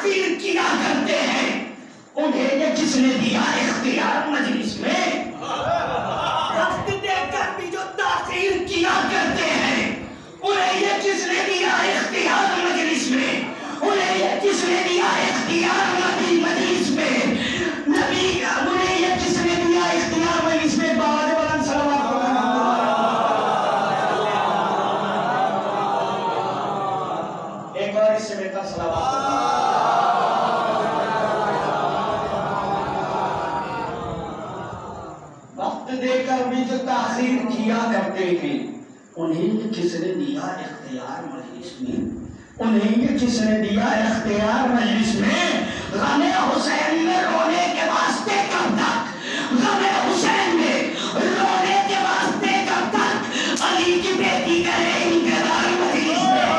تاخیر کیا کرتے ہیں انہیں یہ کس نے دیا اختیار مجلس میں؟ وقت دے کر بھی جو تاخیر کیا کرتے ہیں انہیں یہ کس نے دیا اختیار مجلس میں؟ انہیں یہ کس نے دیا اختیار نبی مجلس میں؟ نبی انہیں یہ کس نے دیا اختیار مجلس میں؟ باوجہ بلند صلوات ایک اور اس سے بہتر صلوات وقت دے کر بھی جو تاخیر کیا کرتے ہیں انہیں یہ کس نے دیا اختیار مجلس میں؟ انہیں یہ کس نے دیا اختیار مجلس میں؟ غم حسین میں رونے کے واسطے کب تک؟ غم حسین میں رونے کے واسطے کب تک؟ علی کی بیٹی کرے انتظار مجلس میں۔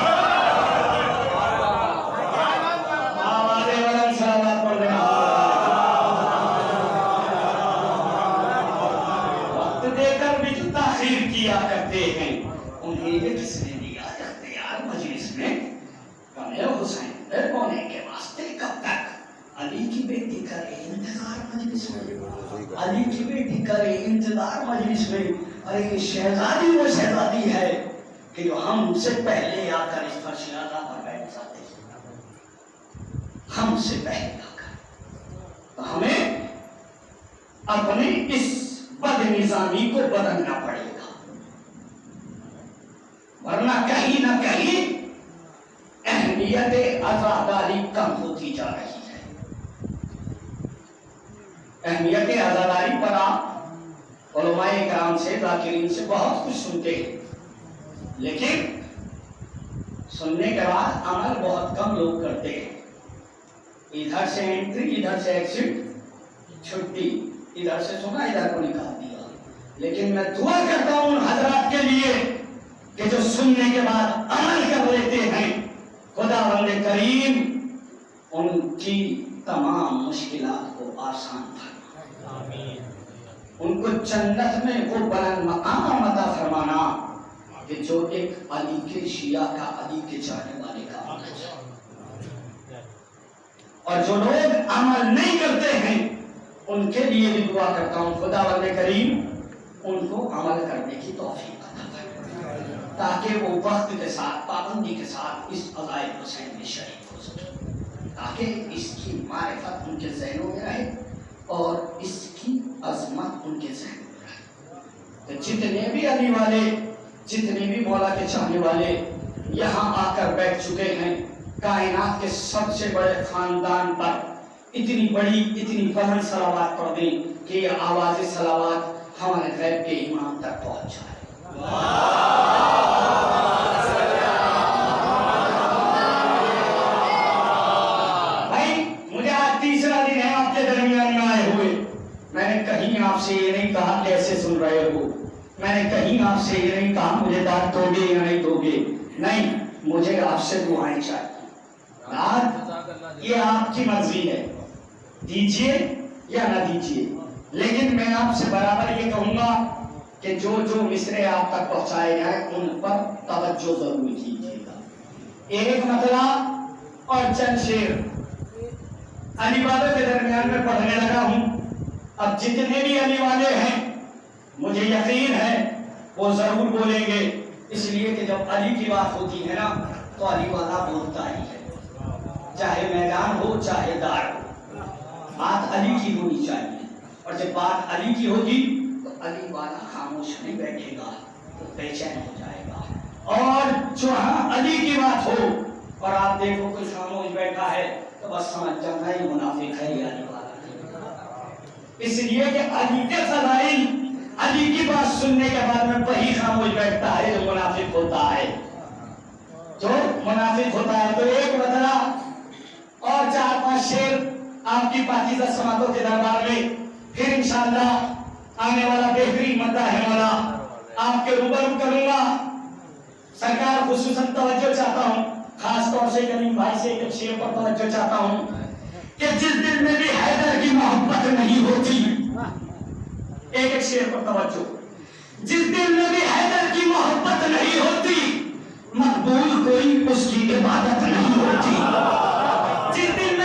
آوازیں بلند صلوات پڑھ رہے وقت دے کر بھی جو تاخیر کیا کرتے ہیں انہیں یہ کس نے دیا اختیار مجلس میں؟ غم حسین میں رونے کے واسطے کب تک؟ علی کی بیٹی کرے انتظار مجلس میں۔ علی کی بیٹی کرے انتظار مجلس میں۔ ارے یہ شہزادی وہ شہزادی ہے کہ جو ہم سے پہلے آ کر اس فرش اعلیٰ پر بیٹھ جاتے ہیں، ہم سے پہلے آ کر۔ تو ہمیں اپنے اس بد نظامی کو بدلنا پڑے گا، ورنہ کہیں نہ کہیں اہمیت عزاداری کم ہوتی جا رہی ہے۔ اہمیت عزاداری پر آپ علماء کرام سے ذاکرین سے بہت کچھ سنتے ہیں، لیکن سننے کے بعد عمل بہت کم لوگ کرتے ہیں۔ ادھر سے انٹری، ادھر سے ایکسٹ، چھٹی، ادھر سے سنا ادھر کو نکال دیا۔ لیکن میں دعا کرتا ہوں ان حضرات کے لیے کہ جو سننے کے بعد عمل کر لیتے ہیں، خداوند کریم ان کی تمام مشکلات کو آسان فرمانا، ان کو جنت میں وہ بلند مقام عطا فرمانا کہ جو ایک علی کے شیعہ کا، علی کے چاہنے والے کا ہونا چاہیے۔ اور جو لوگ عمل نہیں کرتے ہیں ان کے لیے بھی دعا کرتا ہوں خداوند کریم ان کو عمل کرنے کی توفیق عطا فرمائے تاکہ وہ وقت کے ساتھ، پابندی کے ساتھ اس عزائے حسین میں شریک ہو سکے، تاکہ اس کی معرفت ان کے ذہنوں میں رہے اور اس کی عظمت ان کے ذہنوں میں رہے۔ تو جتنے بھی علی والے، جتنے بھی مولا کے چاہنے والے یہاں آ کر بیٹھ چکے ہیں، کائنات کے سب سے بڑے خاندان پر اتنی بڑی، اتنی بلند صلوات پڑھ دیں کہ یہ آواز صلوات ہمارے غیب کے امام تک پہنچ جائے۔ بھائی مجھے آج تیسرا دن ہے آپ کے درمیان میں آئے ہوئے، میں نے کہیں آپ سے یہ نہیں کہا کیسے سن رہے ہو، میں نے کہیں آپ سے یہ نہیں کہا مجھے داد دو گے یا نہیں دو گے، نہیں، مجھے آپ سے دعائیں چاہیے۔ داد یہ آپ کی مرضی ہے، دیجئے یا نہ دیجئے، لیکن میں آپ سے برابر یہ کہوں گا کہ جو جو مصرے آپ تک پہنچائے جائیں ان پر توجہ ضرور کیجیے گا۔ ایک مطلع اور چند شعر علی والوں کے درمیان میں پڑھنے لگا ہوں۔ اب جتنے بھی علی والے ہیں مجھے یقین ہے وہ ضرور بولیں گے، اس لیے کہ جب علی کی بات ہوتی ہے نا تو علی والا بولتا ہی ہے، چاہے میدان ہو چاہے دار ہو، بات علی کی ہونی چاہیے۔ اور جب بات علی کی ہوگی تو علی والا خاموش نہیں بیٹھے گا، تو بے چین ہو جائے گا۔ اور جو ہاں علی کی بات ہو اور آپ دیکھو کوئی خاموش بیٹھا ہے تو بس سمجھ جانا ہی منافق ہے، یہ علی والا نہیں۔ اس لیے کہ علی کے فضائل، علی کی بات سننے کے بعد میں وہی خاموش بیٹھتا ہے جو منافق ہوتا ہے، جو منافق ہوتا ہے۔ تو ایک بدلا اور 4-5 شعر آپ کی پاکیزہ سماعتوں کے دربار میں، پھر انشاءاللہ آنے والا بہترین مدعا ہے مولا آپ کے روبرو کروں گا۔ سرکار خصوصاً توجہ چاہتا ہوں، خاص طور سے کریم بھائی سے ایک شعر پر توجہ چاہتا ہوں کہ جس دل میں بھی حیدر کی محبت نہیں ہوتی، ایک شعر پر توجہ، جس دل میں بھی حیدر کی محبت نہیں ہوتی مقبول کوئی اس کی عبادت نہیں ہوتی، جس دل میں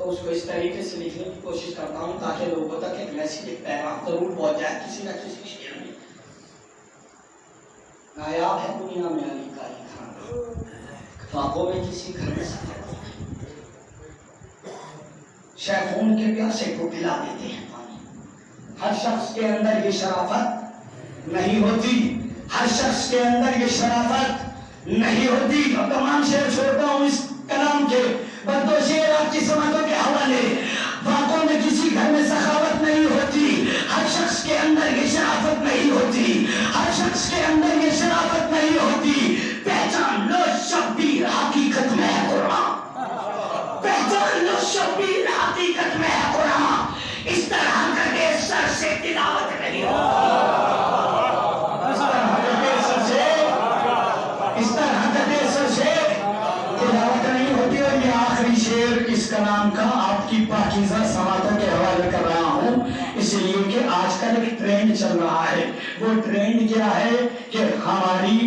تو اس کو اس طریقے سے لکھنے کی کوشش کرتا ہوں تاکہ لوگوں تک ایک میسیج، ایک پیغام ضرور پہنچ جائے کسی نہ کسی شعر میں۔ نایاب ہے دنیا میں علی کا ہی کھانا، خوابوں میں کسی گھر میں سفر نہیں۔ شیخون کے پیاسے کو پلا دیتے ہیں پانی۔ ہر شخص کے اندر یہ شرافت نہیں ہوتی، ہر شخص کے اندر یہ شرافت نہیں ہوتی۔ اب تمام شعر چھوڑتا ہوں اس کلام کے، بس دو شعر آپ کی سماعتوں کے حوالے۔ واقعوں میں کسی گھر میں سخاوت نہیں ہوتی، ہر شخص کے اندر یہ شرافت نہیں ہوتی، ہر شخص کے اندر یہ شرافت نہیں ہوتی۔ پہچان لو شبیر حقیقت میں ہے قرآن، پہچان لو شبیر حقیقت میں ہے قرآن، اس طرح کر کے سر سے تلاوت نہیں ہوتی، اس طرح کر کے سر سے تلاوت نہیں ہوتی۔ اور یہ آخری شعر اس کلام کا آپ کی پاکیزہ سماعتوں کے حوالے کر رہا ہوں، اس لیے کہ آج کل ایک ٹرینڈ چل رہا ہے۔ وہ ٹرینڈ کیا ہے کہ ہماری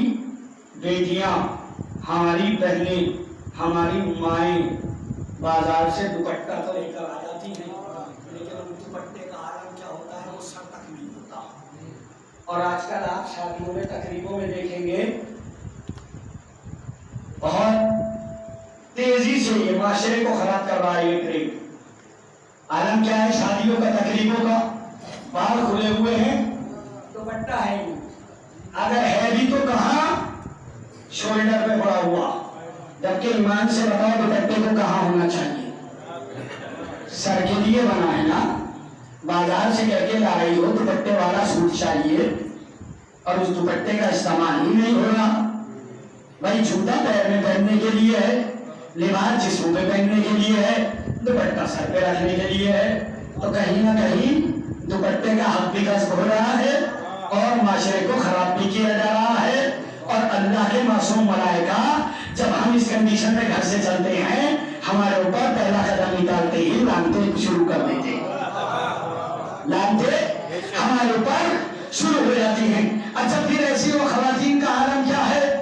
بیٹیاں، ہماری بہنیں، ہماری مائیں بازار سے دوپٹہ تو لے کر آ جاتی ہیں، لیکن ان دوپٹے کا عالم کیا ہوتا ہے وہ سر تک نہیں ہوتا۔ اور آج کل آپ شادیوں میں تقریبوں میں دیکھیں گے بہت تیزی سے یہ معاشرے کو خراب کر رہا ہے یہ ٹرینڈ۔ عالم کیا ہے شادیوں کا، تقریبوں کا، بال کھلے ہوئے ہیں، دوپٹہ ہے نہیں، اگر ہے بھی تو کہاں، شولڈر پہ پڑا ہوا، جبکہ ایمان سے بتاؤ دوپٹے کو کہاں ہونا چاہیے؟ سر کے لیے بنا ہے نا، بازار سے کہہ کے لا رہی ہو دوپٹے والا سوٹ چاہیے اور اس دوپٹے کا استعمال ہی نہیں ہو رہا۔ بھائی جوتا پیر میں پہننے کے لیے ہے، لباس جسم پہ پہننے کے لیے ہے، دوپٹہ سر پہ رکھنے کے لیے ہے، تو کہیں نہ کہیں دوپٹے کا حق بھی غصب ہو رہا ہے اور معاشرے کو خراب بھی کیا جا رہا ہے۔ اور اللہ کے معصوم ملائکہ جب ہم اس کنڈیشن میں گھر سے چلتے ہیں، ہمارے اوپر پہلا قدم نکالتے ہی لانتیں شروع کر دیتے ہیں، لانتیں ہمارے اوپر شروع ہو جاتی ہیں۔ اچھا پھر ایسی وہ خواتین کا عالم کیا ہے؟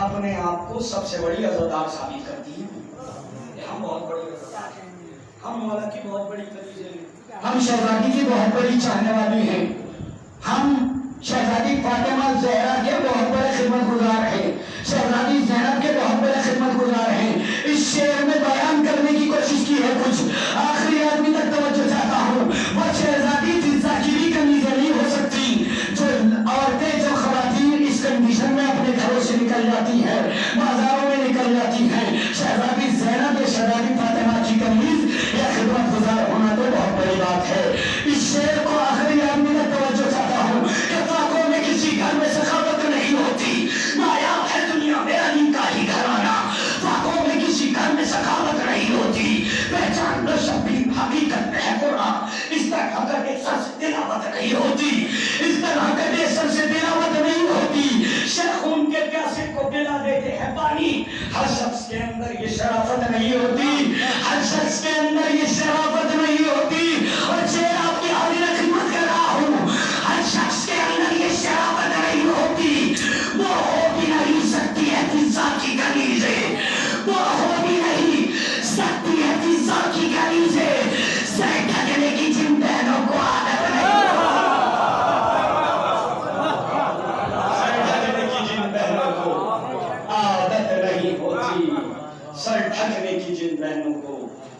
اپنے آپ کو سب سے بڑی عزادار ثابت کرتی ہیں، ہم بہت بڑی عزادار ہیں، ہم مولا کی بہت بڑی قریب ہیں، ہم شہزادی کی بہت بڑی چاہنے والی ہیں، ہم شہزادی فاطمہ زہرا کے بہت بڑے خدمت گزار ہیں، شہزادی زینب کے بہت بڑے خدمت گزار ہیں۔ اس شعر میں بیان کرنے کی کوشش کی ہے کچھ، آخری آدمی تک توجہ چاہتا ہوں۔ وہ شہزادی فضا کی بھی کنیزیں نہیں ہو سکتی، جو عورتیں، جو خواتین اس کنڈیشن میں اپنے گھروں سے نکل جاتی ہیں، بازاروں میں نکل جاتی ہیں۔ شہزادی زینب یا شہزادی فاطمہ کی کنیز یا خدمت گزار ہونا تو بہت بڑی بات ہے۔ اس شعر کو آخری آدمی تک توجہ چاہتا ہوں کہ پاکوں میں کسی گھر میں سخاوت نہیں ہوتی، نایاب ہے دنیا میں علی کا ہی گھرانہ، پاکوں میں کسی گھر میں سخاوت نہیں ہوتی۔ پہچان لو شبیر حقیقت میں ہے قرآن، اس طرح کر کے سر سے تلاوت نہیں ہوتی، اس طرح کر کے سر سے تلاوت نہیں ہوتی۔ شیخ خون کے پیاسے کو پلا دیتے ہیں پانی۔ ہر شخص کے اندر یہ شرافت نہیں ہوتی، ہر شخص کے اندر یہ شرافت نہیں ہوتی۔ اور شعر آپ کی حاضر خدمت کر رہا ہوں، ہر شخص کے اندر یہ شرافت نہیں ہوتی، وہ ہو بھی نہیں سکتی ہے فضا کی کنیزیں، وہ ہو بھی نہیں سکتی ہے فضا کی کنیزیں، سر ڈھکنے کی جن بہنوں کو عادت نہیں سر ڈھکنے کی جن بہنوں کو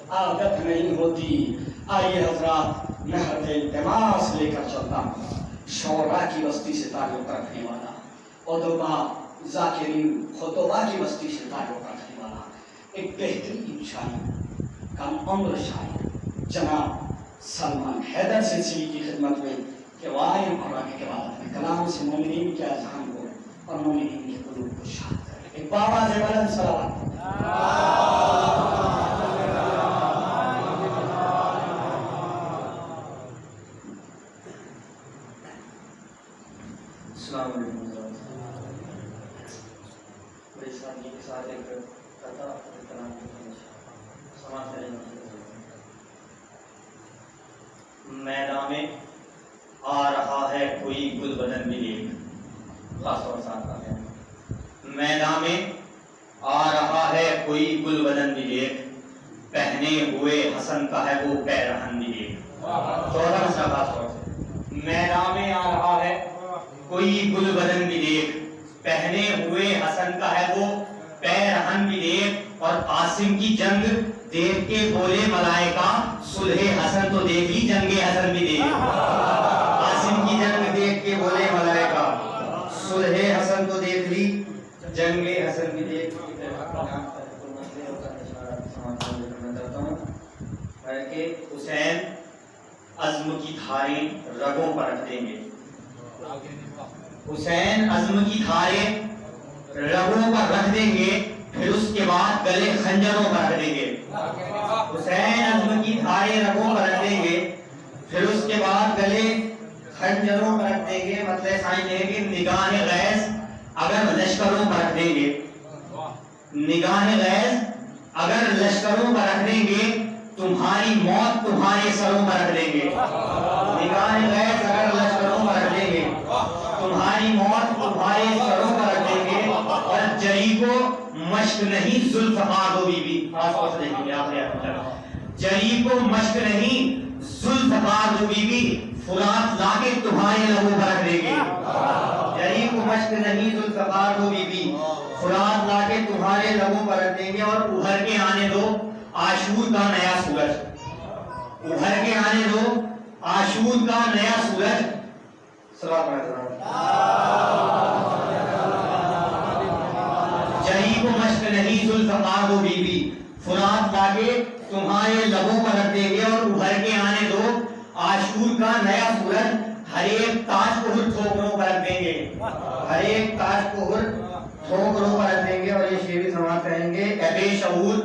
عادت نہیں ہوتی۔ آئیے حضرات، میں حد التماس لے کر چلتا ہوں شعراء کی بستی سے تعلق رکھنے والا، ادبا، ذاکرین، خطبہ کی بستی سے تعلق رکھنے والا ایک بہترین شاعر، کم عمر شاعر جناب سلمان حیدر سلسلے کی خدمت میں کہ وائے قرآن کے بعد میں کلام سے مومنین کے اذہان کو اور مومنین کے قلوب کو شاد کرے۔ ایک بابا سے بلند صلوات۔ السلام علیکم۔ بڑی سادگی کے ساتھ ایک قطع کلام کی سماعت کریں۔ میدان میں آ رہا ہے کوئی گل بدن بھی ایک، خاص طور سے آتا ہے میدان میں آ رہا ہے کوئی گل بدن بھی ایک، پہن پہنے ہوئے حسن کا ہے وہ پیرہن بھی دیکھ. 14 مسئلہ بات ہو میدان میں آ رہا ہے کوئی گل بدن بھی دیکھ, پہنے ہوئے حسن کا ہے وہ پیرہن بھی دیکھ, اور قاسم کی جنگ دیکھ کے بولے ملائکہ صلح حسن تو دیکھ لی جنگ حسن بھی دیکھ. قاسم کی جنگ دیکھ کے بولے ملائکہ صلح حسن تو دیکھ لی جنگ حسن بھی دیکھ. کہ حسین عزم کی دھاریں رگوں پر رکھ دیں گے, حسین عزم کی دھاریں رگوں پر رکھ دیں گے, پھر اس کے بعد گلے خنجروں پر رکھ دیں گے. حسین عزم کی دھاریں رگوں پر رکھ دیں گے, پھر اس کے بعد گلے خنجروں پر رکھ دیں گے. مطلب سائن ہے کہ نگاہ غیظ اگر لشکروں پر رکھ دیں گے, نگاہ غیظ اگر لشکروں پر رکھ دیں گے, تمہاری موت تمہارے سروں پر رکھ دیں گے. نگاہ غیظ اگر لشکروں پر رکھ دیں گے, تمہاری موت تمہارے سروں پر رکھ دیں گے. اور جری کو مشق نہیں ذوالفقار ہو بی بی, خاص طور سے دیکھیں گے آپ جری کو مشق نہیں ذوالفقار ہو بی بی, فرات لا کے تمہارے لبوں پر رکھ دیں گے. جری کو مشق نہیں ذوالفقار ہو بی بی, فرات لا کے تمہارے لبوں پر رکھ دیں گے. اور ابھر کے آنے دو عاشور کا نیا سورج, ابھر کے آنے دو عاشور کا نیا سورج. جری کو مشق نہیں ذوالفقار ہو بی بی, فرات لا کے تمہارے لبوں پر رکھ دیں گے. اور ابھر کے آنے دو عاشور کا نیا سورج, ہر ایک تاج کو ٹھوکروں پر رکھ دیں گے, ہر ایک تاج کو ٹھوکروں پر رکھ دیں گے. اور یہ شعری سماعت کہیں گے, اے بے شعور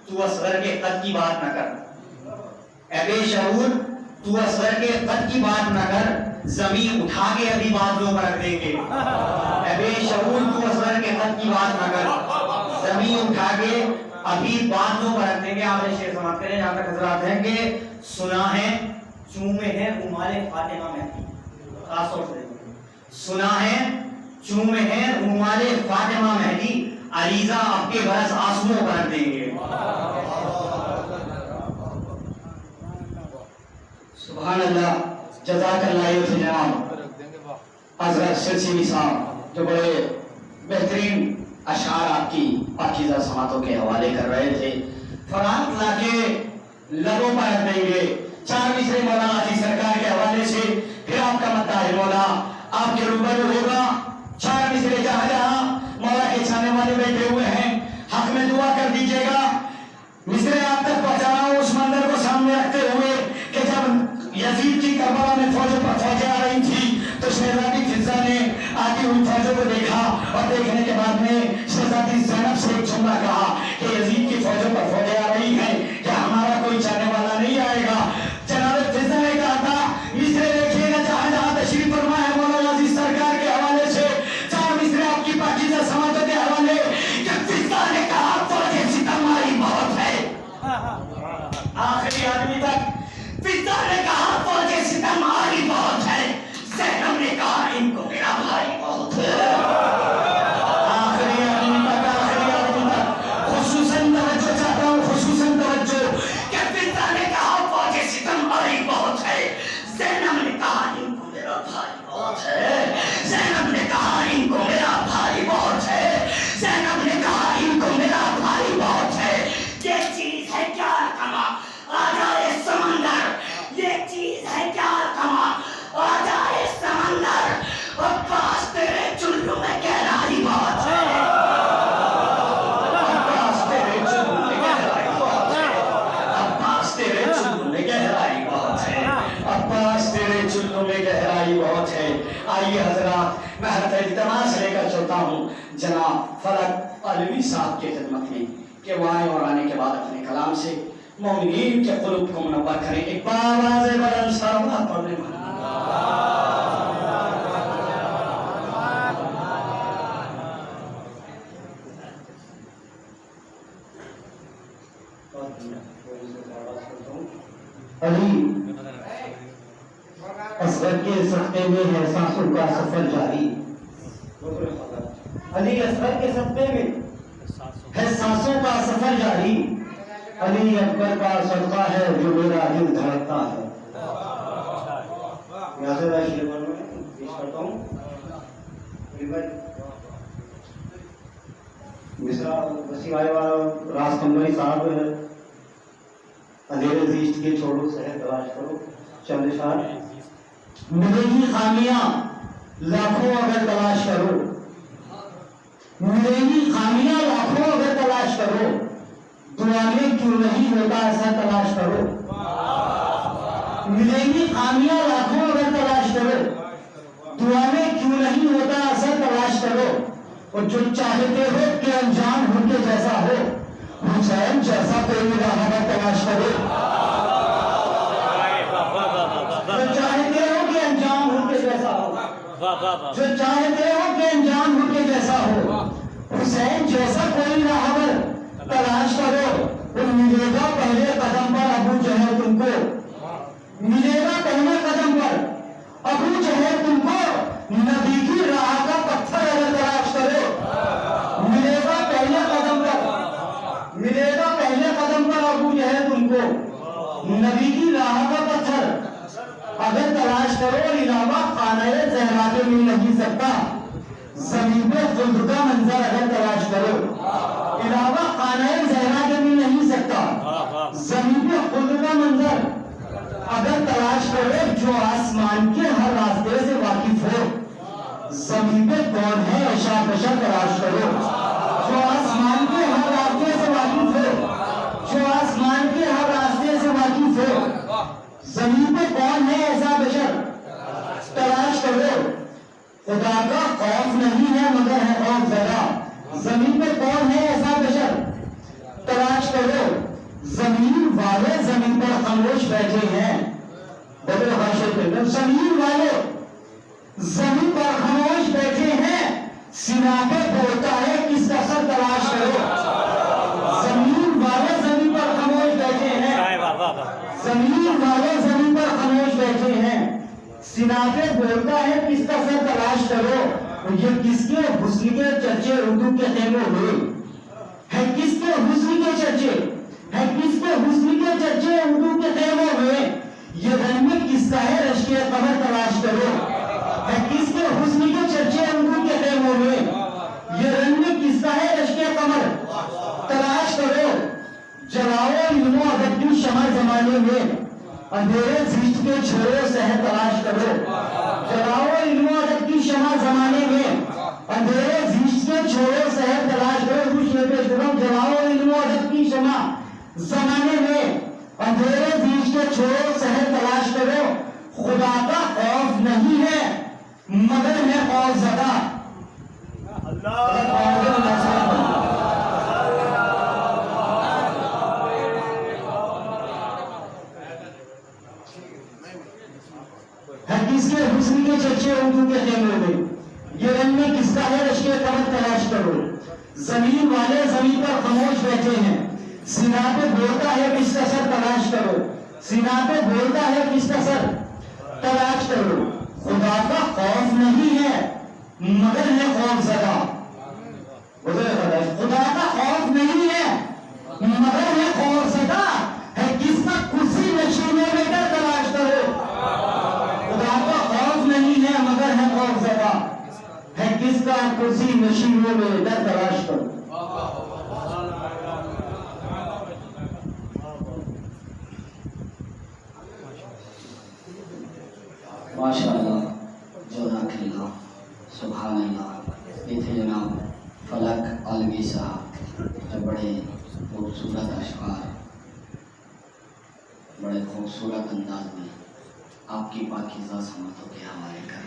تو اصغر کے قد کی بات نہ کر, اے بے شعور تو اصغر کے قد کی بات نہ کر, زمین اٹھا کے ابھی بادلوں پر رکھ دیں گے. اے بے شعور تو اصغر کے قد کی بات نہ کر, زمین اٹھا کے ابھی بادلوں پر رکھ دیں گے. آپ نے شعر سماعت کریں جہاں تک حضرات ہیں کہ سنا ہے چومے ہے رومال فاطمہ مہدی, خاص طور سے سنا ہے چومے ہے رومال فاطمہ مہدی, عریضہ آپ کے برس آنسوؤں پر رکھ دیں گے. سبحان اللہ, جزاک اللہ جناب حضرت سلسلہ صاحب جو بڑے بہترین اشعار آپ کی پاکیزہ سماعتوں کے حوالے کر رہے تھے. فرات لا کے لبوں پر رکھ دیں گے. 4 مصرے مولانا عزیز سرکار کے حوالے سے پھر آپ کا مداح مولا آپ کے روبرو ہوگا. 4 مصرے جہاں جہاں مولا کے چاہنے والے بیٹھے ہوئے ہیں, حق میں دعا کر دیجیے گا. مصرے آپ تک پہنچا رہا ہوں اس منظر کو سامنے رکھتے ہوئے کہ جب یزید کی کربلا میں فوجوں پر فوجیں آ رہی تھی تو شہزادی فضہ نے آتی ہوئی فوجوں کو دیکھا, اور دیکھنے کے بعد میں شہزادی زینب سے ایک جملہ کہا کہ یزید کی فوجوں پر فوجیں آ رہی ہیں, کیا ہمارا کوئی چاہنے والا نہیں آئے گا. جناب فضہ نے کہا تھا, مصرے دیکھیے گا جہاں جہاں تشریف فرما ہے مولانا عزیز سرکار کے حوالے سے 4 مصرے آپ کی پاکیزہ سماعتوں کے حوالے, کہ فضہ نے کہا فوجیں ستم ہماری بہت ہے. آخری آدمی تک فضہ نے کہا فوجیں ستم ہماری بہت ہے, زینب نے کہا ان کو میرا بھائی بہت ہے. آخری آدمی تک خصوصاً توجہ چاہتا ہوں, خصوصاً توجہ, کہ فضہ نے کہا فوجیں ستم ہماری بہت ہے, زینب نے کہا ان کو میرا بھائی بہت ہے. زینب نے کہا ان کو میرا بھائی بہت ہے. زینب نے کہا ان کو میرا بھائی بہت ہے. یہ چیز ہے کیا کما آ جائے سمندر, یہ چیز ہے کیا کما آ جائے سمندر, اور پاس تیرے چلو میں گہرائی بہت ہے. پاس تیرے چلو میں گہرائی بہت ہے. پاس تیرے چلو میں گہرائی بہت ہے. پاس تیرے چلو میں گہرائی بہت ہے. آئیے حضرات میں حضرت التماس لے کر چلتا ہوں جناب فلک علوی صاحب کی خدمت میں کہ وہ آئے اور آنے کے بعد اپنے کلام سے مومنین کے قلوب کو منور کریں. ایک بار آواز بلند صلوات پڑھنے والا علی اصغر کے صدقے میں ہے سانسوں کا سفر جاری. علی اصغر کے صدقے میں ہے سانسوں کا سفر جاری. علی اکبر کا صدقہ ہے جو میرا دل دھڑکتا ہے. یہاں سے میں شیئر پیش کرتا ہوں. مصرا وسیع آئے والا راز کمبئی صاحب اندھیرے زیشت کے چھوڑو شہر تلاش کرو. چند اشعار. ملے گی خامیاں لاکھوں اگر تلاش کرو, ملے گی خامیاں لاکھوں اگر تلاش کرو, دعا میں کیوں نہیں ہوتا ایسا تلاش کرو. ملے گی خامیاں لاکھوں اگر تلاش کرو, دعا میں کیوں نہیں ہوتا ایسا تلاش کرو. اور جو چاہتے ہو کہ انجام ہو کے جیسا ہو, حسین جیسا کوئی راہ نہ تلاش کرو. جو چاہتے ہو کہ انجام ہو کے جیسا ہو, جو چاہتے ہو کہ انجام ہو کے جیسا ہو, حسین جیسا کوئی راہبر تلاش کرو. ملے گا پہلے قدم پر ابو جہل تم کو, ملے گا پہلے قدم پر ابو جہل تم کو, نبی کی راہ کا پتھر اگر تلاش کرو. ملے گا پہلے قدم پر, ملے گا پہلے قدم پر ابو جہل تم کو, نبی کی راہ کا پتھر اگر تلاش کرو. علاوہ خانہ زہرا کے مل نہیں سکتا, زمین پہ خلد کا منظر اگر تلاش کرو. علاوہ خانہ زہرا کے مل نہیں سکتا, زمین پہ خلد کا منظر اگر تلاش کرو. جو آسمان کے ہر راستے سے واقف ہو, زمین پہ کون ہے ایشا بشا تلاش کرو. جو آسمان کے ہر راستے سے واقف ہو, جو آسمان کے ہر راستے سے واقف ہو, زمین پہ کون ہے ایسا بشر تلاش کرو. خدا کا خوف نہیں ہے مگر ہے خوف زدہ, زمین پہ کون ہے ایسا بشر تلاش کرو. زمین والے زمین پر خاموش بیٹھے ہیں, بدر حاشر پہ زمین والے زمین پر خاموش بیٹھے ہیں, سنا پہ بولتا ہے کس کا سر تلاش کرو. زمین والے زمین پر خاموش بیٹھے ہیں, زمین والے زمین پر خاموش بیٹھے ہیں, سنا پہ بولتا ہے کس کا سر تلاش کرو. یہ کس کے حسن کے چرچے اردو کے خیموں ہوئے ہے, کس کے حسن کے چرچے ہے, کس کے حسن کے چرچے اردو کے خیموں ہوئے. یہ رنگ میں کس کا ہے رشک قمر تلاش کرو. ہے کس کے حسن کے چرچے اردو کے خیموں میں, یہ رنگ میں کس کا ہے رشک قمر تلاش کرو. جلاؤ علم و ادب کی شمع زمانے میں, اندھیرے زیشت کے چھوڑو شہر تلاش کرو. جلاؤ علم و ادب کی شمع زمانے میں, اندھیرے زیشت کے چھوڑو شہر تلاش کرو. کچھ یہ پیش کرو. جلاؤ علم و ادب کی شمع زمانے میں, اندھیرے زیشت کے چھوڑو شہر تلاش کرو. خدا کا خوف نہیں ہے مگر ہے خوف زدہ. کس کے حسن کے چرچے اردو کے خیموں میں, یہ رنگ میں کس کا ہے رشک قمر تلاش کرو. زمین والے زمین پر خاموش بیٹھے ہیں, سینا پہ بولتا ہے کس کا سر تلاش کرو. سینا پہ بولتا ہے کس کا سر تلاش کرو. خدا کا خوف نہیں ہے مگر ہے خوف زدہ. خدا کا خوف نہیں ہے مگر ہے خوف زدہ. ہے کس کا کرسی نشینے میں ڈر تلاش کرو. خدا کا خوف نہیں ہے مگر ہے خوف زدہ. ہے کس کا کرسی نشینوں میں ڈر تلاش کرو. ماشاء اللہ, جزاک اللہ, سبحان اللہ. یہ تھے جناب فلک عالمی صاحب, جو بڑے خوبصورت اشعار, بڑے خوبصورت انداز میں آپ کی پاکیزہ سمتوں کے حوالے کر